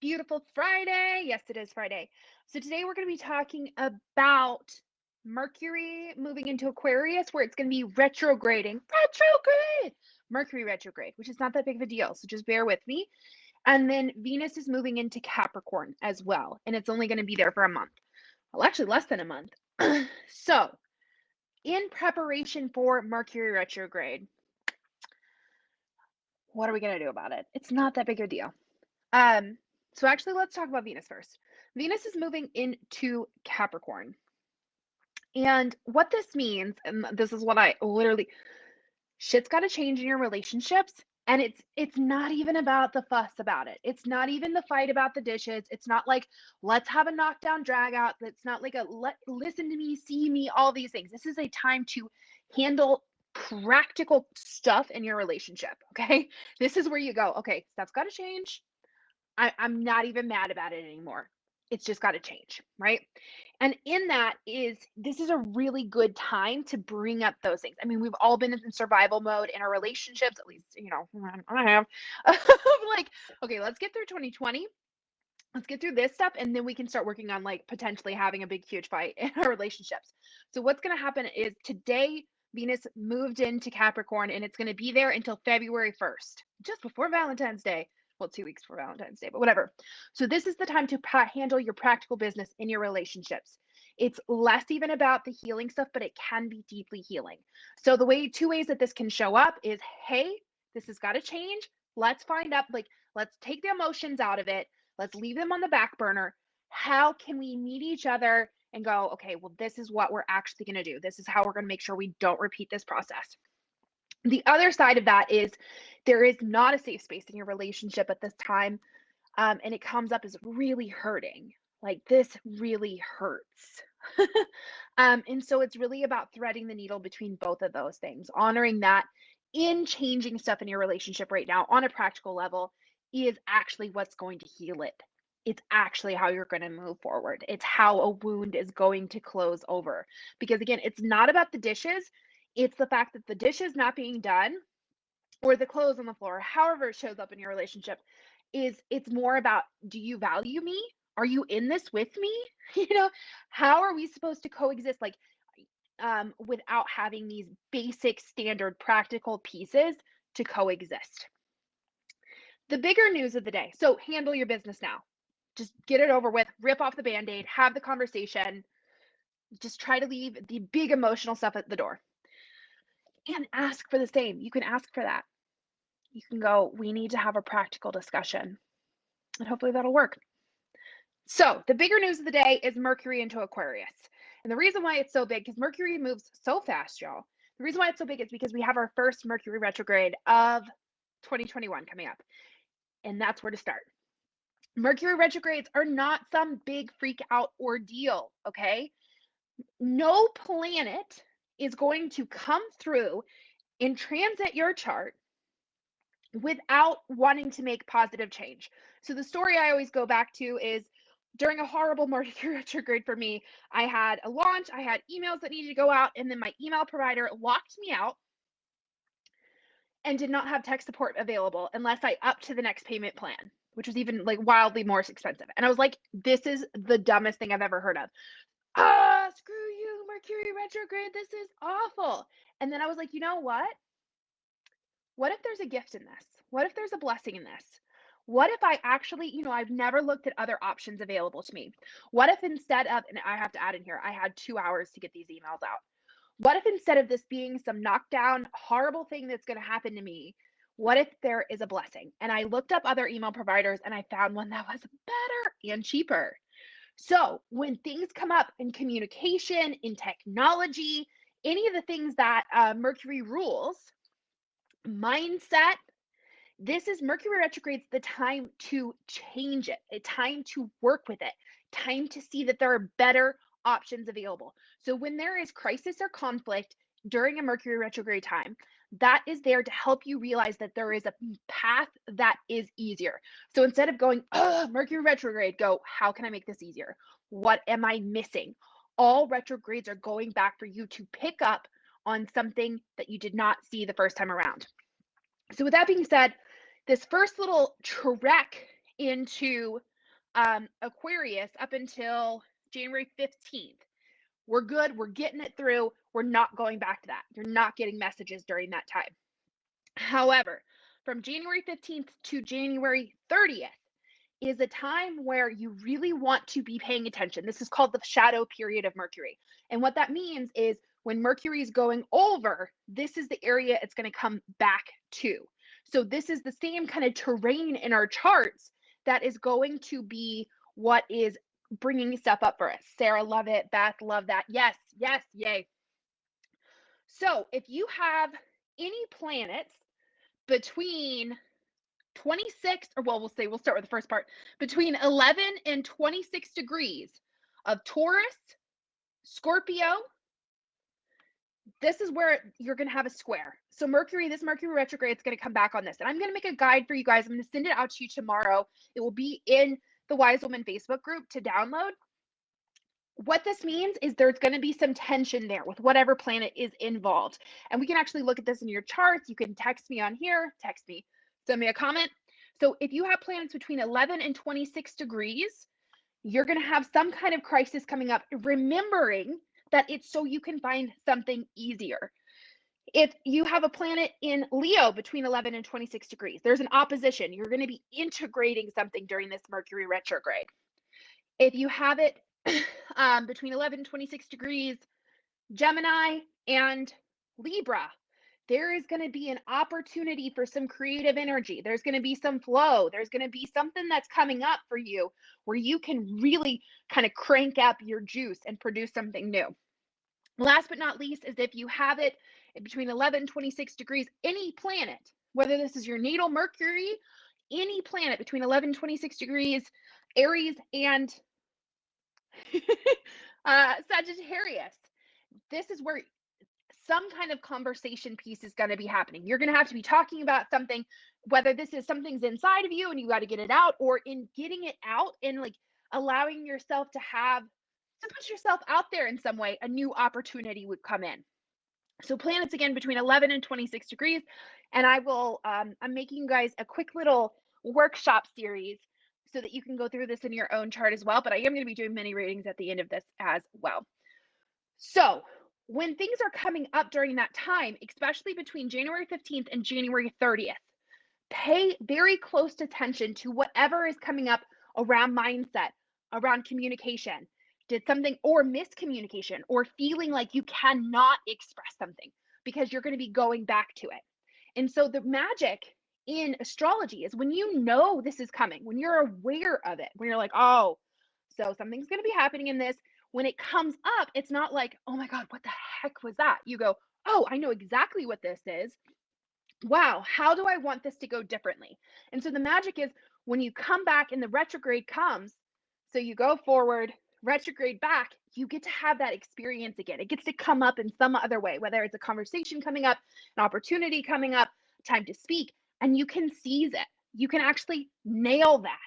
Beautiful Friday. Yes, it is Friday. So today we're going to be talking about Mercury moving into Aquarius, where it's going to be retrograding. Retrograde! Mercury retrograde, which is not that big of a deal. So just bear with me. And then Venus is moving into Capricorn as well. And it's only going to be there for a month. Well, actually, less than a month. So, in preparation for Mercury retrograde, what are we going to do about it? It's not that big of a deal. Um, so actually, let's talk about Venus first. Venus is moving into Capricorn. And what this means, and this is what I literally, shit's got to change in your relationships. And it's not even about the fuss about it. It's not even the fight about the dishes. It's not like let's have a knockdown drag out. It's not like a listen to me, see me, all these things. This is a time to handle practical stuff in your relationship. Okay. This is where you go, okay, stuff's got to change. I'm not even mad about it anymore. It's just got to change, right? And in that this is a really good time to bring up those things. I mean, we've all been in survival mode in our relationships, at least, I have. Like, okay, let's get through 2020. Let's get through this stuff, and then we can start working on like potentially having a big, huge fight in our relationships. So, what's going to happen is today, Venus moved into Capricorn, and it's going to be there until February 1st, just before Valentine's Day. Well, 2 weeks before Valentine's Day, but whatever. So, this is the time to handle your practical business in your relationships. It's less even about the healing stuff, but it can be deeply healing. So, two ways that this can show up is hey, this has got to change. Let's find out, like, let's take the emotions out of it. Let's leave them on the back burner. How can we meet each other and go, okay, well, this is what we're actually going to do. This is how we're going to make sure we don't repeat this process. The other side of that is there is not a safe space in your relationship at this time. And it comes up as really hurting. Like, this really hurts. And so it's really about threading the needle between both of those things, honoring that in changing stuff in your relationship right now on a practical level is actually what's going to heal it. It's actually how you're going to move forward. It's how a wound is going to close over. Because again, it's not about the dishes, it's the fact that the dishes not being done or the clothes on the floor, however it shows up in your relationship, it's more about, do you value me? Are you in this with me? You know, how are we supposed to coexist like without having these basic standard practical pieces to coexist? The bigger news of the day. So handle your business now. Just get it over with, rip off the band-aid, have the conversation, just try to leave the big emotional stuff at the door. And ask for the same. You can ask for that. You can go, we need to have a practical discussion. And hopefully that'll work. So the bigger news of the day is Mercury into Aquarius. And the reason why it's so big, because Mercury moves so fast, y'all. The reason why it's so big is because we have our first Mercury retrograde of 2021 coming up. And that's where to start. Mercury retrogrades are not some big freak out ordeal, okay? No planet is going to come through and transit your chart without wanting to make positive change. So the story I always go back to is during a horrible Mercury retrograde for me, I had a launch, I had emails that needed to go out, and then my email provider locked me out and did not have tech support available unless I upped to the next payment plan, which was even like wildly more expensive. And I was like, this is the dumbest thing I've ever heard of. Screw you, Mercury retrograde. This is awful. And then I was like, you know what? What if there's a gift in this? What if there's a blessing in this? What if I actually, I've never looked at other options available to me. What if instead of, and I have to add in here, I had 2 hours to get these emails out. What if instead of this being some knockdown, horrible thing that's going to happen to me, what if there is a blessing? And I looked up other email providers and I found one that was better and cheaper. So when things come up in communication, in technology, any of the things that Mercury rules, mindset, this is Mercury retrograde's the time to change it, a time to work with it, time to see that there are better options available. So when there is crisis or conflict during a Mercury retrograde time, that is there to help you realize that there is a path that is easier. So instead of going, Mercury retrograde, go, how can I make this easier? What am I missing? All retrogrades are going back for you to pick up on something that you did not see the first time around. So with that being said, this first little trek into Aquarius up until January 15th. We're good. We're getting it through. We're not going back to that. You're not getting messages during that time. However, from January 15th to January 30th is a time where you really want to be paying attention. This is called the shadow period of Mercury. And what that means is when Mercury is going over, this is the area it's going to come back to. So this is the same kind of terrain in our charts that is going to be what is bringing stuff up for us. Sarah, love it. Beth, love that. Yes, yes, yay. So if you have any planets between 26, or well, we'll start with the first part, between 11 and 26 degrees of Taurus, Scorpio, this is where you're going to have a square. So this Mercury retrograde is going to come back on this. And I'm going to make a guide for you guys. I'm going to send it out to you tomorrow. It will be in the Wise Woman Facebook group to download. What this means is there's going to be some tension there with whatever planet is involved. And we can actually look at this in your charts. You can text me on here, send me a comment. So if you have planets between 11 and 26 degrees, you're going to have some kind of crisis coming up, remembering that it's so you can find something easier. If you have a planet in Leo between 11 and 26 degrees, there's an opposition. You're going to be integrating something during this Mercury retrograde. If you have it between 11 and 26 degrees, Gemini and Libra, there is going to be an opportunity for some creative energy. There's going to be some flow. There's going to be something that's coming up for you where you can really kind of crank up your juice and produce something new. Last but not least is if you have it between 11 and 26 degrees, any planet, whether this is your natal Mercury, any planet between 11 and 26 degrees, Aries and Sagittarius, this is where some kind of conversation piece is going to be happening. You're going to have to be talking about something, whether this is something's inside of you and you got to get it out, or in getting it out and like allowing yourself to put yourself out there in some way, a new opportunity would come in. So planets again between 11 and 26 degrees. And I will, I'm making you guys a quick little workshop series so that you can go through this in your own chart as well. But I am going to be doing mini readings at the end of this as well. So when things are coming up during that time, especially between January 15th and January 30th, pay very close attention to whatever is coming up around mindset, around communication. Did something, or miscommunication, or feeling like you cannot express something because you're going to be going back to it. And so the magic in astrology is when you know this is coming, when you're aware of it, when you're like, oh, so something's going to be happening in this. When it comes up, it's not like, oh my God, what the heck was that? You go, oh, I know exactly what this is. Wow, how do I want this to go differently? And so the magic is when you come back and the retrograde comes, so you go forward, retrograde back, you get to have that experience again. It gets to come up in some other way, whether it's a conversation coming up, an opportunity coming up, time to speak, and you can seize it. You can actually nail that.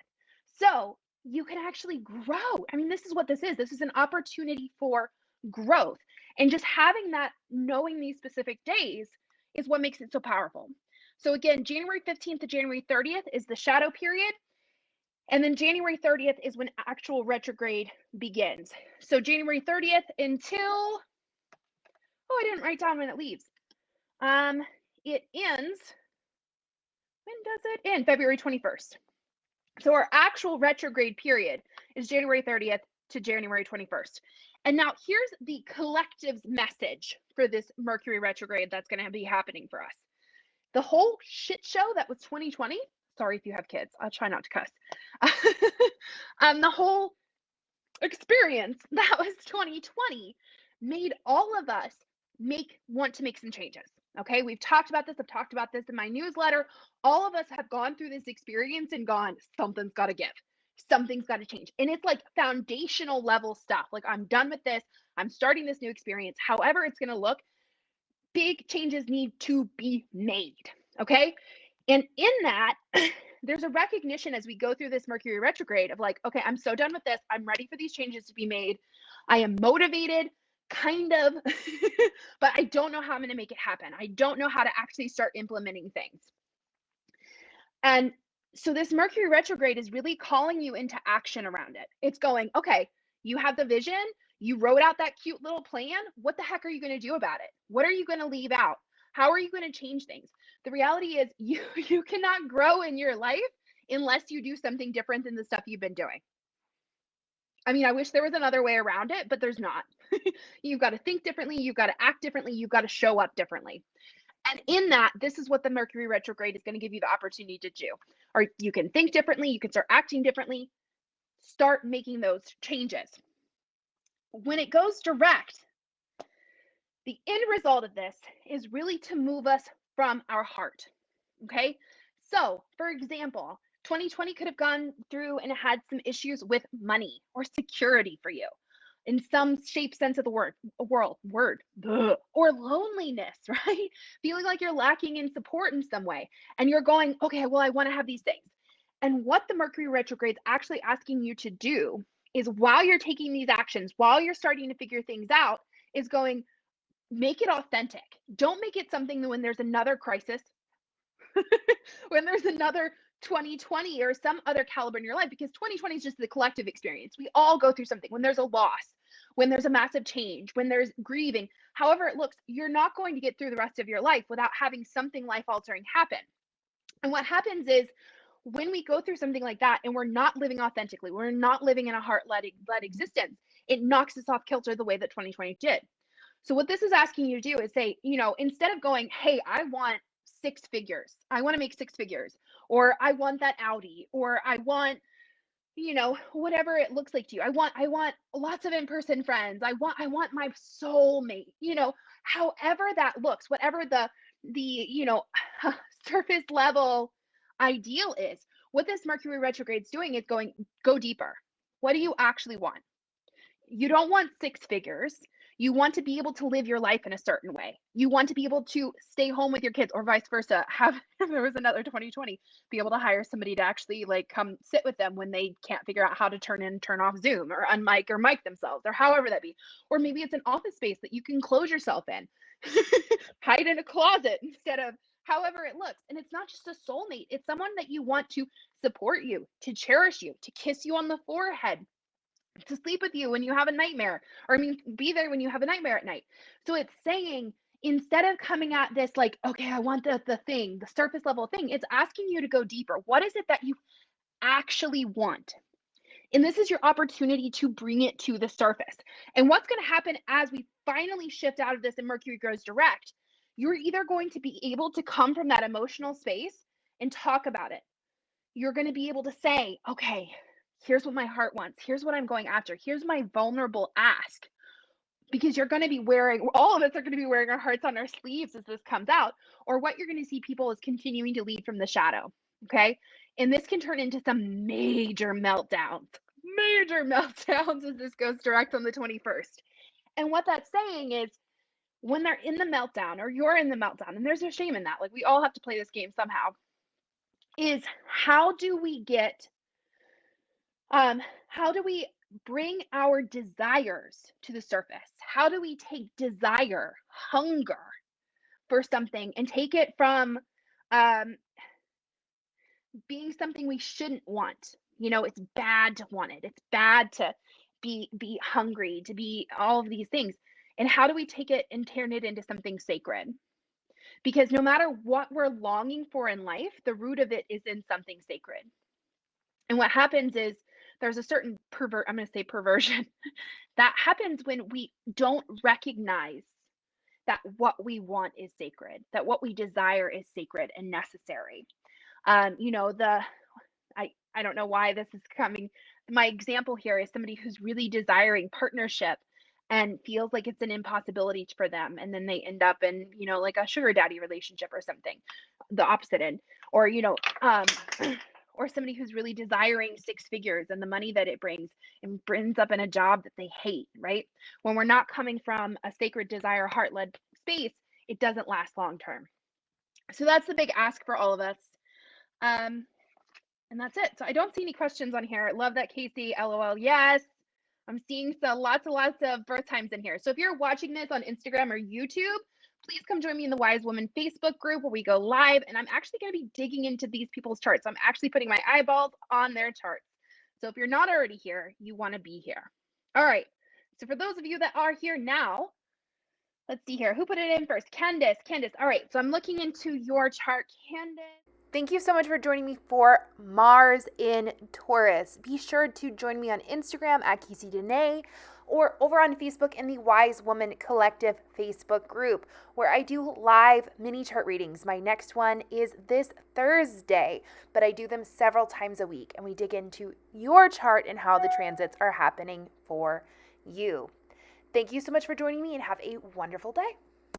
So you can actually grow. I mean, this is what this is. This is an opportunity for growth. And just having that, knowing these specific days is what makes it so powerful. So again, January 15th to January 30th is the shadow period. And then January 30th is when actual retrograde begins. So January 30th until, oh, I didn't write down when it leaves. It ends, when does it end? February 21st. So our actual retrograde period is January 30th to January 21st. And now here's the collective's message for this Mercury retrograde that's going to be happening for us. The whole shit show that was 2020, sorry if you have kids, I'll try not to cuss. The whole experience that was 2020 made all of us want to make some changes. Okay, we've talked about this. I've talked about this in my newsletter. All of us have gone through this experience and gone, something's got to give. Something's got to change. And it's like foundational level stuff. Like, I'm done with this. I'm starting this new experience. However it's going to look, big changes need to be made. Okay. And in that, there's a recognition as we go through this Mercury retrograde of like, okay, I'm so done with this. I'm ready for these changes to be made. I am motivated, kind of, but I don't know how I'm going to make it happen. I don't know how to actually start implementing things. And So this Mercury retrograde is really calling you into action around it. It's going, okay, you have the vision, you wrote out that cute little plan. What the heck are you going to do about it? What are you going to leave out? How are you going to change things? The reality is you cannot grow in your life unless you do something different than the stuff you've been doing. I mean, I wish there was another way around it, but there's not. You've got to think differently, you've got to act differently, you've got to show up differently. And in that, this is what the Mercury retrograde is going to give you the opportunity to do. Or you can think differently, you can start acting differently, start making those changes. When it goes direct, the end result of this is really to move us from our heart. Okay. So, for example, 2020 could have gone through and had some issues with money or security for you in some shape, sense of the word, or loneliness, right? Feeling like you're lacking in support in some way. And you're going, okay, well, I want to have these things. And what the Mercury retrograde is actually asking you to do is while you're taking these actions, while you're starting to figure things out, is going, make it authentic. Don't make it something that when there's another crisis, when there's another 2020 or some other caliber in your life, because 2020 is just the collective experience. We all go through something. When there's a loss, when there's a massive change, when there's grieving, however it looks, you're not going to get through the rest of your life without having something life altering happen. And what happens is when we go through something like that and we're not living authentically, we're not living in a heart led existence, it knocks us off kilter the way that 2020 did. So what this is asking you to do is say, instead of going, hey, I want six figures, I want to make six figures, or I want that Audi, or I want, whatever it looks like to you. I want lots of in-person friends. I want my soulmate, however that looks, whatever the surface level ideal is. What this Mercury retrograde is doing is going, go deeper. What do you actually want? You don't want six figures. You want to be able to live your life in a certain way. You want to be able to stay home with your kids, or vice versa. Have, if there was another 2020, be able to hire somebody to actually like come sit with them when they can't figure out how to turn off Zoom or unmic or mic themselves, or however that be. Or maybe it's an office space that you can close yourself in, hide in a closet instead of however it looks. And it's not just a soulmate, it's someone that you want to support you, to cherish you, to kiss you on the forehead, to sleep with you when you have a nightmare, or be there when you have a nightmare at night. So it's saying, instead of coming at this like, okay, I want the surface level thing, it's asking you to go deeper. What is it that you actually want? And this is your opportunity to bring it to the surface. And what's going to happen as we finally shift out of this and Mercury goes direct, you're either going to be able to come from that emotional space and talk about it. You're going to be able to say, okay, here's what my heart wants. Here's what I'm going after. Here's my vulnerable ask. Because you're going to be wearing, all of us are going to be wearing our hearts on our sleeves as this comes out. Or what you're going to see people is continuing to lead from the shadow. Okay. And this can turn into some major meltdowns as this goes direct on the 21st. And what that's saying is, when they're in the meltdown or you're in the meltdown, and there's no shame in that, like we all have to play this game somehow, is how do we bring our desires to the surface? How do we take desire, hunger for something, and take it from um, being something we shouldn't want? It's bad to want it. It's bad to be hungry, to be all of these things. And how do we take it and turn it into something sacred? Because no matter what we're longing for in life, the root of it is in something sacred. And what happens is there's a certain I'm going to say perversion that happens when we don't recognize that what we want is sacred, that what we desire is sacred and necessary. I don't know why this is coming. My example here is somebody who's really desiring partnership and feels like it's an impossibility for them, and then they end up in like a sugar daddy relationship or something, the opposite end, or or somebody who's really desiring six figures and the money that it brings, and brings up in a job that they hate, right? When we're not coming from a sacred desire, heart-led space, it doesn't last long term. So that's the big ask for all of us. And that's it. So I don't see any questions on here. Love that, Casey. LOL. Yes. I'm seeing lots and lots of birth times in here. So if you're watching this on Instagram or YouTube, please come join me in the Wise Woman Facebook group where we go live. And I'm actually going to be digging into these people's charts. I'm actually putting my eyeballs on their charts. So if you're not already here, you want to be here. All right. So for those of you that are here now, let's see here. Who put it in first? Candace. All right. So I'm looking into your chart, Candace. Thank you so much for joining me for Mars in Taurus. Be sure to join me on Instagram at Casey Dene or over on Facebook in the Wise Woman Collective Facebook group where I do live mini chart readings. My next one is this Thursday, but I do them several times a week and we dig into your chart and how the transits are happening for you. Thank you so much for joining me and have a wonderful day.